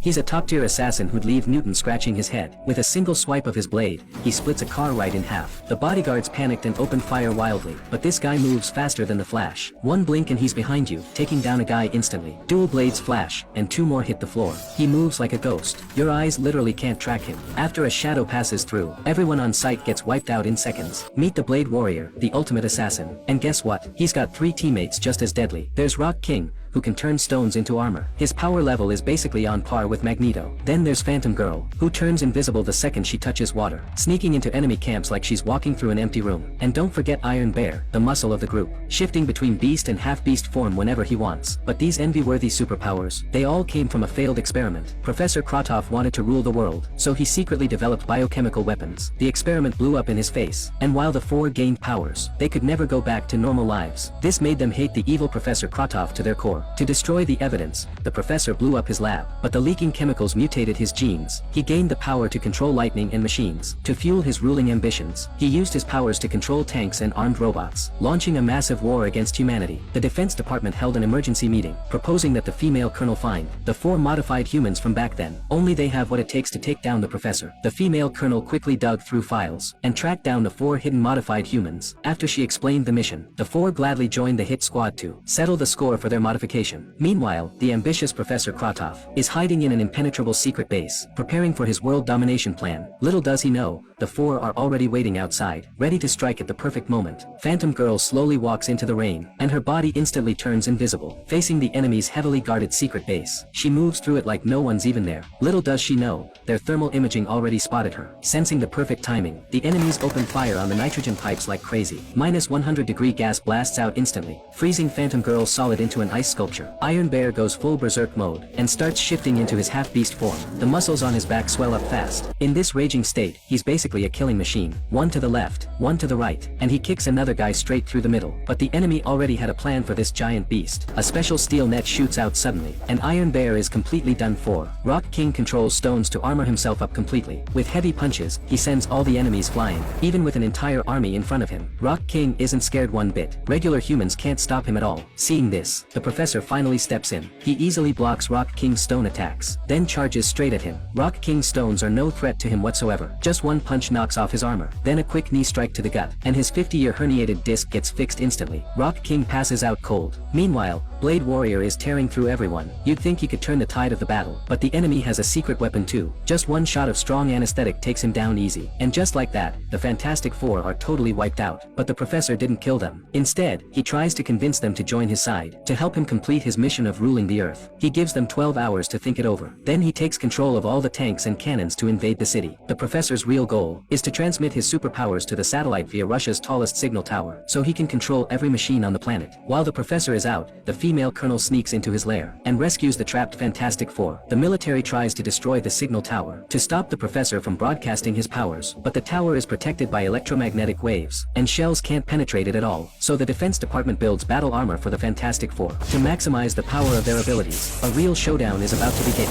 He's a top-tier assassin who'd leave Newton scratching his head. With a single swipe of his blade, he splits a car right in half. The bodyguards panicked and opened fire wildly, but this guy moves faster than the Flash. One blink and he's behind you, taking down a guy instantly. Dual blades flash, and 2 more hit the floor. He moves like a ghost. Your eyes literally can't track him. After a shadow passes through, everyone on site gets wiped out in seconds. Meet the Blade Warrior, the ultimate assassin. And guess what? He's got 3 teammates just as deadly. There's Rock King, who can turn stones into armor. His power level is basically on par with Magneto. Then there's Phantom Girl, who turns invisible the second she touches water, sneaking into enemy camps like she's walking through an empty room. And don't forget Iron Bear, the muscle of the group, shifting between beast and half-beast form whenever he wants. But these envy-worthy superpowers, they all came from a failed experiment. Professor Krotov wanted to rule the world, so he secretly developed biochemical weapons. The experiment blew up in his face, and while the 4 gained powers, they could never go back to normal lives. This made them hate the evil Professor Krotov to their core. To destroy the evidence, the professor blew up his lab, but the leaking chemicals mutated his genes. He gained the power to control lightning and machines. To fuel his ruling ambitions, he used his powers to control tanks and armed robots, launching a massive war against humanity. The Defense Department held an emergency meeting, proposing that the female colonel find the 4 modified humans from back then. Only they have what it takes to take down the professor. The female colonel quickly dug through files, and tracked down the 4 hidden modified humans. After she explained the mission, the 4 gladly joined the hit squad to settle the score for their modification. Meanwhile, the ambitious Professor Krotov is hiding in an impenetrable secret base, preparing for his world domination plan. Little does he know, the 4 are already waiting outside, ready to strike at the perfect moment. Phantom Girl slowly walks into the rain, and her body instantly turns invisible, facing the enemy's heavily guarded secret base. She moves through it like no one's even there. Little does she know, their thermal imaging already spotted her. Sensing the perfect timing, the enemies open fire on the nitrogen pipes like crazy. -100-degree gas blasts out instantly, freezing Phantom Girl solid into an ice sculpture. Iron Bear goes full berserk mode, and starts shifting into his half-beast form. The muscles on his back swell up fast. In this raging state, he's basically a killing machine. One to the left, one to the right, and he kicks another guy straight through the middle. But the enemy already had a plan for this giant beast. A special steel net shoots out suddenly, and Iron Bear is completely done for. Rock King controls stones to armor himself up completely. With heavy punches, he sends all the enemies flying, even with an entire army in front of him. Rock King isn't scared one bit. Regular humans can't stop him at all. Seeing this, the professor finally steps in. He easily blocks Rock King's stone attacks, then charges straight at him. Rock King's stones are no threat to him whatsoever. Just one punch knocks off his armor, then a quick knee strike to the gut, and his 50-year herniated disc gets fixed instantly. Rock King passes out cold. Meanwhile, Blade Warrior is tearing through everyone. You'd think he could turn the tide of the battle, but the enemy has a secret weapon too. Just one shot of strong anesthetic takes him down easy. And just like that, the Fantastic Four are totally wiped out. But the professor didn't kill them. Instead, he tries to convince them to join his side, to help him complete his mission of ruling the Earth. He gives them 12 hours to think it over. Then he takes control of all the tanks and cannons to invade the city. The professor's real goal is to transmit his superpowers to the satellite via Russia's tallest signal tower, so he can control every machine on the planet. While the professor is out, the female colonel sneaks into his lair, and rescues the trapped Fantastic Four. The military tries to destroy the signal tower, to stop the professor from broadcasting his powers, but the tower is protected by electromagnetic waves, and shells can't penetrate it at all, so the Defense Department builds battle armor for the Fantastic Four. To maximize the power of their abilities, a real showdown is about to begin.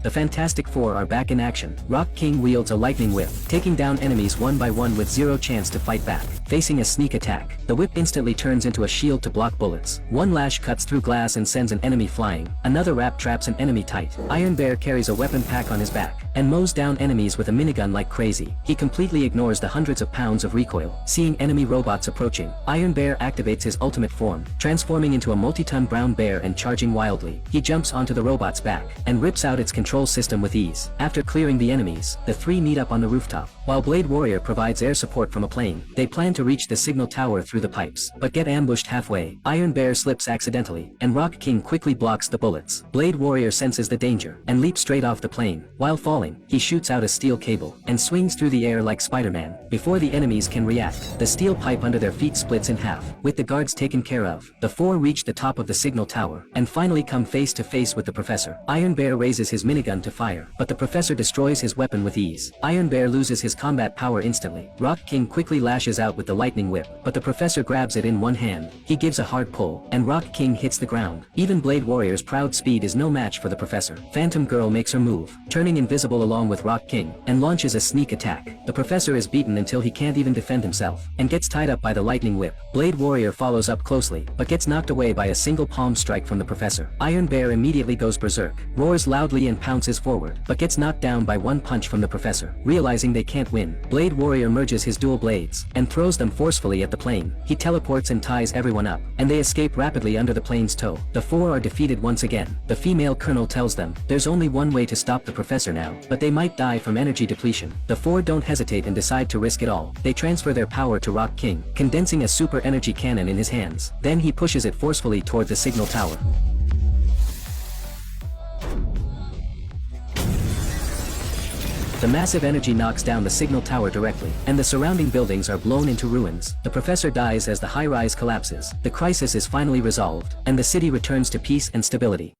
The Fantastic Four are back in action. Rock King wields a lightning whip, taking down enemies one by one with zero chance to fight back. Facing a sneak attack, the whip instantly turns into a shield to block bullets. One lash cuts through glass and sends an enemy flying. Another wrap traps an enemy tight. Iron Bear carries a weapon pack on his back, and mows down enemies with a minigun like crazy. He completely ignores the hundreds of pounds of recoil. Seeing enemy robots approaching, Iron Bear activates his ultimate form, transforming into a multi-ton brown bear and charging wildly. He jumps onto the robot's back, and rips out its control system with ease. After clearing the enemies, the 3 meet up on the rooftop. While Blade Warrior provides air support from a plane, they plan to reach the signal tower through the pipes, but get ambushed halfway. Iron Bear slips accidentally, and Rock King quickly blocks the bullets. Blade Warrior senses the danger, and leaps straight off the plane. While falling, he shoots out a steel cable, and swings through the air like Spider-Man. Before the enemies can react, the steel pipe under their feet splits in half. With the guards taken care of, the 4 reach the top of the signal tower, and finally come face to face with the professor. Iron Bear raises his minigun gun to fire, but the professor destroys his weapon with ease. Iron Bear loses his combat power instantly. Rock King quickly lashes out with the lightning whip, but the professor grabs it in one hand. He gives a hard pull, and Rock King hits the ground. Even Blade Warrior's proud speed is no match for the professor. Phantom Girl makes her move, turning invisible along with Rock King, and launches a sneak attack. The professor is beaten until he can't even defend himself, and gets tied up by the lightning whip. Blade Warrior follows up closely, but gets knocked away by a single palm strike from the professor. Iron Bear immediately goes berserk, roars loudly and pounces forward, but gets knocked down by one punch from the professor. Realizing they can't win, Blade Warrior merges his dual blades, and throws them forcefully at the plane. He teleports and ties everyone up, and they escape rapidly under the plane's tow. The four are defeated once again. The female colonel tells them, there's only one way to stop the professor now, but they might die from energy depletion. The four don't hesitate and decide to risk it all. They transfer their power to Rock King, condensing a super energy cannon in his hands. Then he pushes it forcefully toward the signal tower. The massive energy knocks down the signal tower directly, and the surrounding buildings are blown into ruins. The professor dies as the high-rise collapses. The crisis is finally resolved, and the city returns to peace and stability.